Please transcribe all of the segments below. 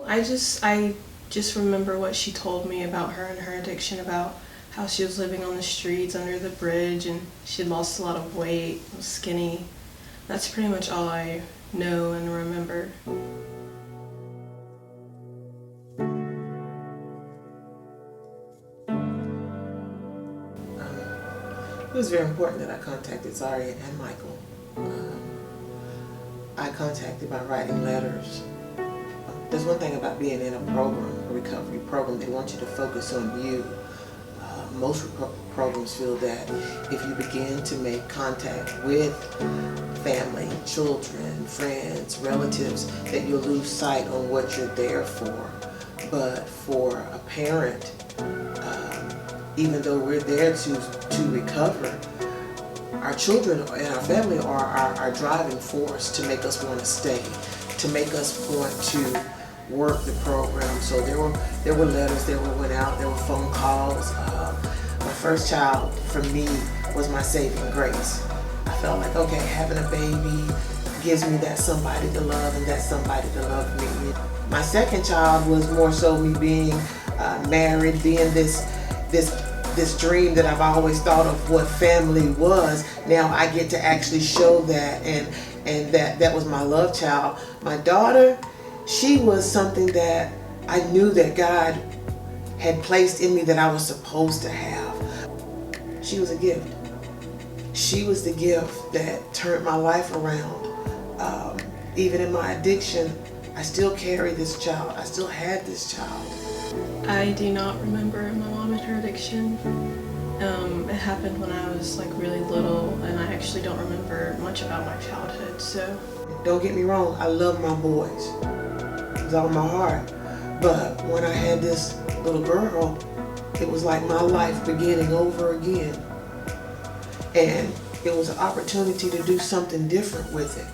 I just remember what she told me about her and her addiction, about how she was living on the streets under the bridge and she had lost a lot of weight, was skinny. That's pretty much all I know and remember. It was very important that I contacted Zaria and Michael. I contacted by writing letters. There's one thing about being in a program, a recovery program, they want you to focus on you. Most programs feel that if you begin to make contact with family, children, friends, relatives, that you'll lose sight on what you're there for. But for a parent, even though we're there to recover, our children and our family are our driving force to make us want to stay, to make us want to work the program. So there were letters that went out, there were phone calls. My first child, for me, was my saving grace. I felt like, okay, having a baby gives me that somebody to love and that somebody to love me. My second child was more so me being married, being this dream that I've always thought of what family was. Now I get to actually show that, and that was my love child. My daughter, she was something that I knew that God had placed in me that I was supposed to have. She was a gift. She was the gift that turned my life around. Even in my addiction, I still carry this child. I still had this child. I do not remember my mom and her addiction. It happened when I was like really little, and I actually don't remember much about my childhood, so. Don't get me wrong, I love my boys. It was all in my heart. But when I had this little girl, it was like my life beginning over again. And it was an opportunity to do something different with it.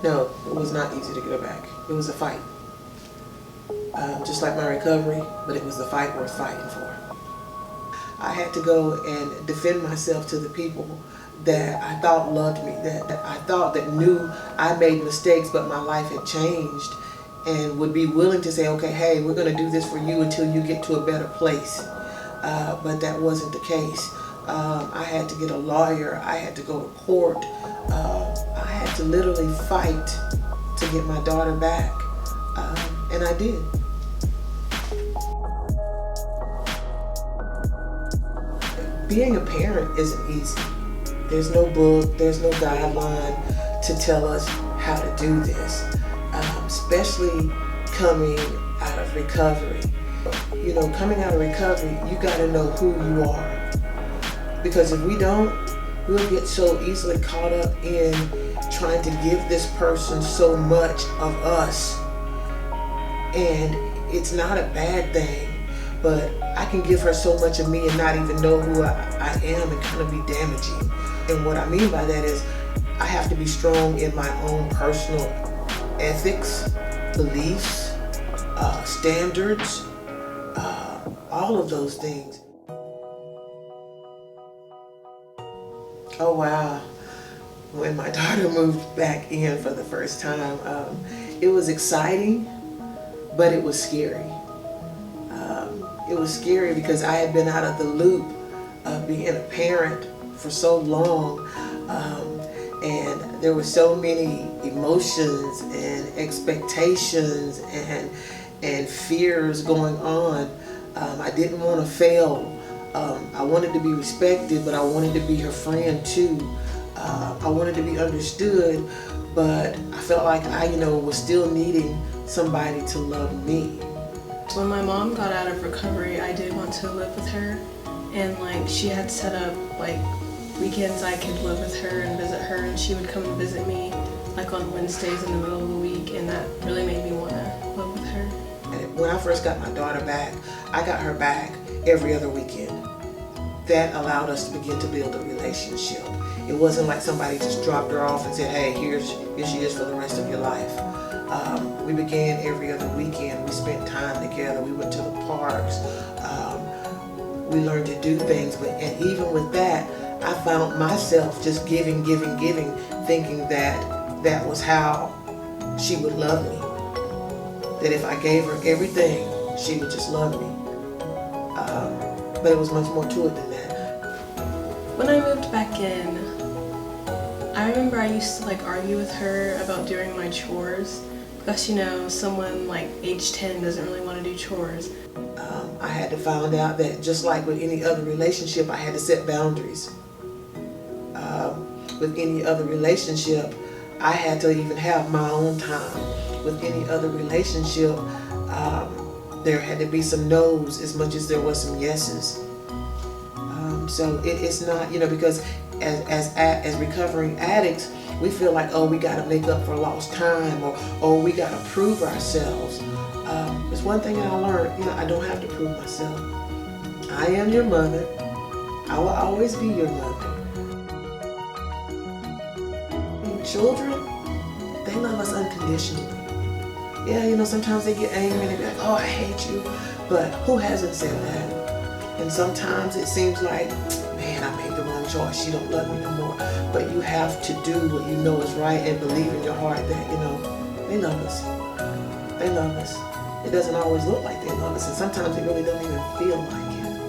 No, it was not easy to get her back. It was a fight. Just like my recovery, but it was the fight worth fighting for. I had to go and defend myself to the people that I thought loved me, that I thought that knew I made mistakes, but my life had changed, and would be willing to say, okay, hey, we're going to do this for you until you get to a better place. But that wasn't the case. I had to get a lawyer. I had to go to court. I had to literally fight to get my daughter back, and I did. Being a parent isn't easy. There's no book, there's no guideline to tell us how to do this, especially coming out of recovery. You know, coming out of recovery, you got to know who you are. Because if we don't, we'll get so easily caught up in trying to give this person so much of us. And it's not a bad thing, but I can give her so much of me and not even know who I am, and kind of be damaging. And what I mean by that is I have to be strong in my own personal ethics, beliefs, standards, all of those things. Oh wow, when my daughter moved back in for the first time, it was exciting, but it was scary. It was scary because I had been out of the loop of being a parent for so long, and there were so many emotions and expectations and fears going on. I didn't want to fail. I wanted to be respected, but I wanted to be her friend too. I wanted to be understood, but I felt like I, was still needing somebody to love me. When my mom got out of recovery, I did want to live with her, and she had set up weekends I could live with her and visit her, and she would come and visit me on Wednesdays in the middle of the week, and that really made me want to live with her. When I first got my daughter back, I got her back every other weekend. That allowed us to begin to build a relationship. It wasn't like somebody just dropped her off and said, hey, here she is for the rest of your life. We began every other weekend. We spent time together. We went to the parks. We learned to do things. And even with that, I found myself just giving, thinking that that was how she would love me. That if I gave her everything, she would just love me. But it was much more to it than that. When I moved back in, I remember I used to like argue with her about doing my chores because, you know, someone like age 10 doesn't really want to do chores. I had to find out that just like with any other relationship, I had to set boundaries. With any other relationship, I had to even have my own time. With any other relationship, there had to be some no's as much as there was some yeses. So it's not, you know, because as recovering addicts, we feel like, oh, we got to make up for lost time, or oh, we got to prove ourselves. There's one thing I learned, you know, I don't have to prove myself. I am your mother. I will always be your mother. Children, they love us unconditionally. Yeah, you know, sometimes they get angry and they be like, oh, I hate you. But who hasn't said that? And sometimes it seems like, man, I made the wrong choice. She don't love me no more. But you have to do what you know is right and believe in your heart that, you know, they love us. They love us. It doesn't always look like they love us, and sometimes they really don't even feel like it.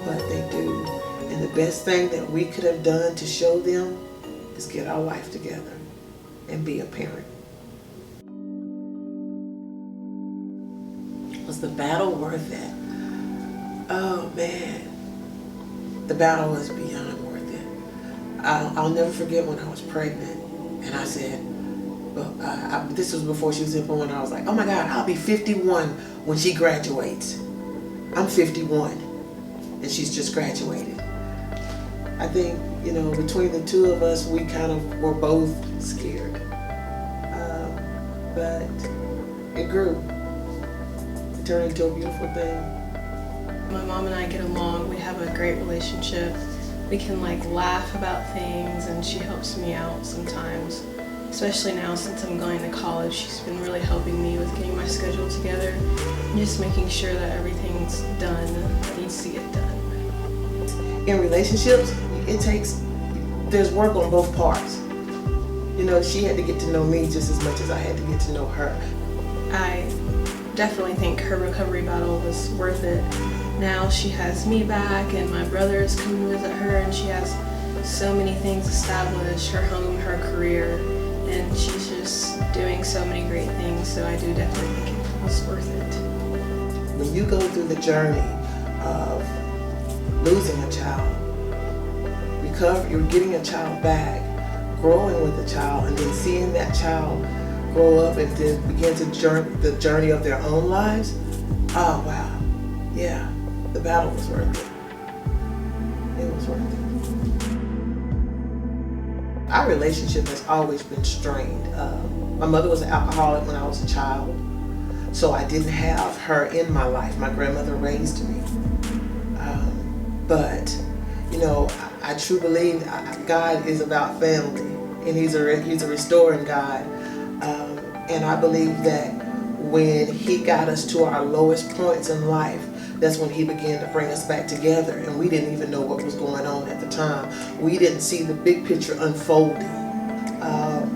But they do. And the best thing that we could have done to show them is get our life together and be a parent. Was the battle worth it? Oh man, the battle was beyond worth it. I'll never forget when I was pregnant and I said, well, this was before she was born. I was like, oh my God, I'll be 51 when she graduates. I'm 51 and she's just graduated. I think, you know, between the two of us, we kind of were both scared. But it grew. It turned into a beautiful thing. My mom and I get along. We have a great relationship. We can like laugh about things, and she helps me out sometimes. Especially now since I'm going to college, she's been really helping me with getting my schedule together and just making sure that everything's done that needs to get done. In relationships, there's work on both parts. You know, she had to get to know me just as much as I had to get to know her. I definitely think her recovery battle was worth it. Now she has me back and my brother is coming to visit her, and she has so many things established, her home, her career, and she's just doing so many great things, so I do definitely think it was worth it. When you go through the journey of losing a child, you're getting a child back, growing with a child, and then seeing that child grow up and then begin to the journey of their own lives, oh wow, yeah, the battle was worth it. It was worth it. Our relationship has always been strained. My mother was an alcoholic when I was a child, so I didn't have her in my life. My grandmother raised me. But, you know, I truly believe God is about family, and He's a restoring God. And I believe that when He got us to our lowest points in life, that's when He began to bring us back together, and we didn't even know what was going on at the time. We didn't see the big picture unfolding.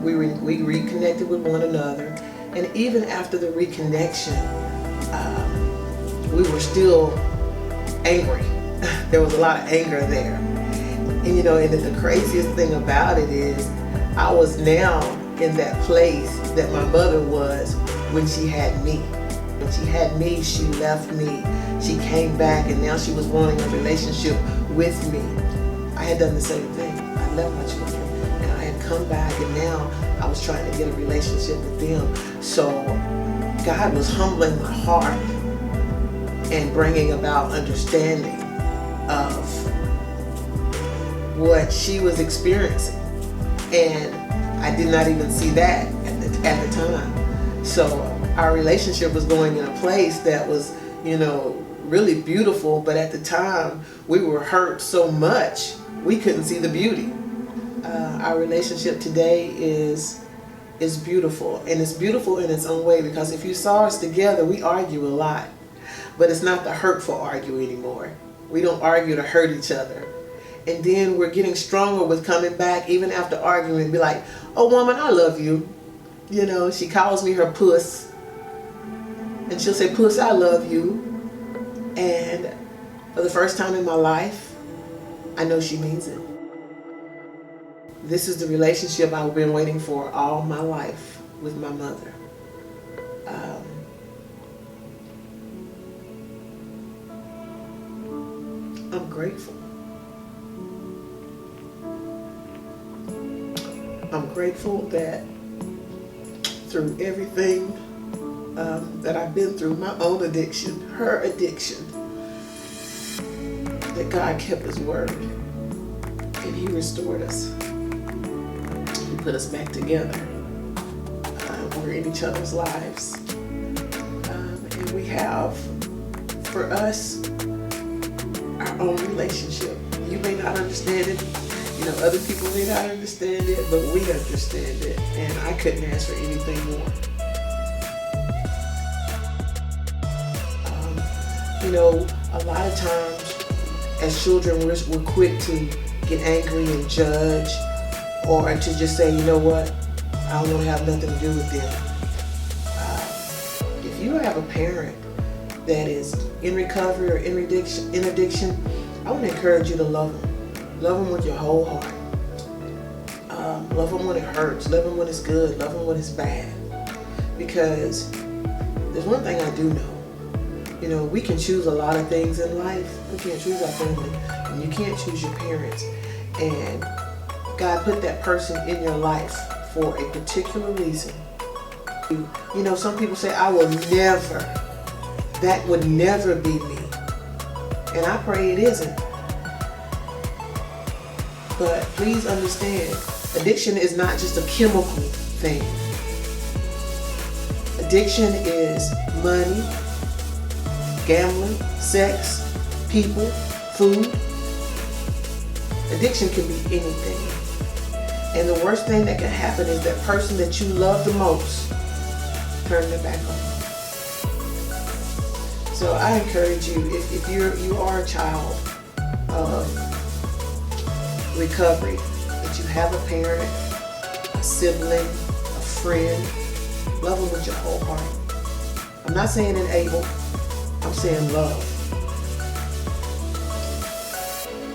We reconnected with one another, and even after the reconnection, we were still angry. There was a lot of anger there. And you know, and the craziest thing about it is I was now in that place that my mother was when she had me. When she had me, she left me. She came back, and now she was wanting a relationship with me. I had done the same thing. I left my children, and I had come back, and now I was trying to get a relationship with them. So God was humbling my heart and bringing about understanding of what she was experiencing. And I did not even see that at the time. So our relationship was going in a place that was, you know, really beautiful, but at the time we were hurt so much we couldn't see the beauty. Our relationship today is beautiful, and it's beautiful in its own way, because if you saw us together, we argue a lot, but it's not the hurtful argue anymore. We don't argue to hurt each other. And then we're getting stronger with coming back, even after arguing, be like, oh woman, I love you. You know, she calls me her puss. And she'll say, puss, I love you. And for the first time in my life, I know she means it. This is the relationship I've been waiting for all my life with my mother. I'm grateful. I'm grateful that through everything that I've been through, my own addiction, her addiction, that God kept His word and He restored us. He put us back together. We're in each other's lives. And we have, for us, our own relationship. You may not understand it. You know, other people may not understand it, but we understand it. And I couldn't ask for anything more. You know, a lot of times as children, we're quick to get angry and judge, or to just say, you know what, I don't want to have nothing to do with them. If you have a parent that is in recovery or in addiction, I want to encourage you to love them. Love them with your whole heart. Love them when it hurts. Love them when it's good. Love them when it's bad. Because there's one thing I do know. You know, we can choose a lot of things in life. We can't choose our family, and you can't choose your parents. And God put that person in your life for a particular reason. You know, some people say, I will never. That would never be me. And I pray it isn't. But please understand, addiction is not just a chemical thing. Addiction is money, gambling, sex, people, food. Addiction can be anything. And the worst thing that can happen is that person that you love the most turn their back on you. So I encourage you, if you are a child of recovery, that you have a parent, a sibling, a friend, love them with your whole heart. I'm not saying enable, I'm saying love.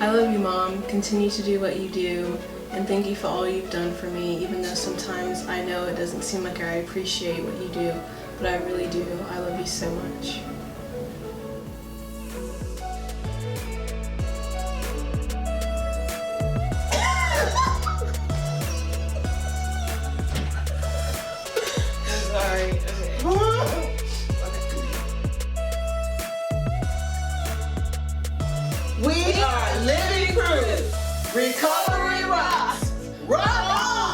I love you, Mom. Continue to do what you do, and thank you for all you've done for me, even though sometimes I know it doesn't seem like I appreciate what you do, but I really do. I love you so much. Sorry. We are Living Proof. Recovery rocks. Rock on!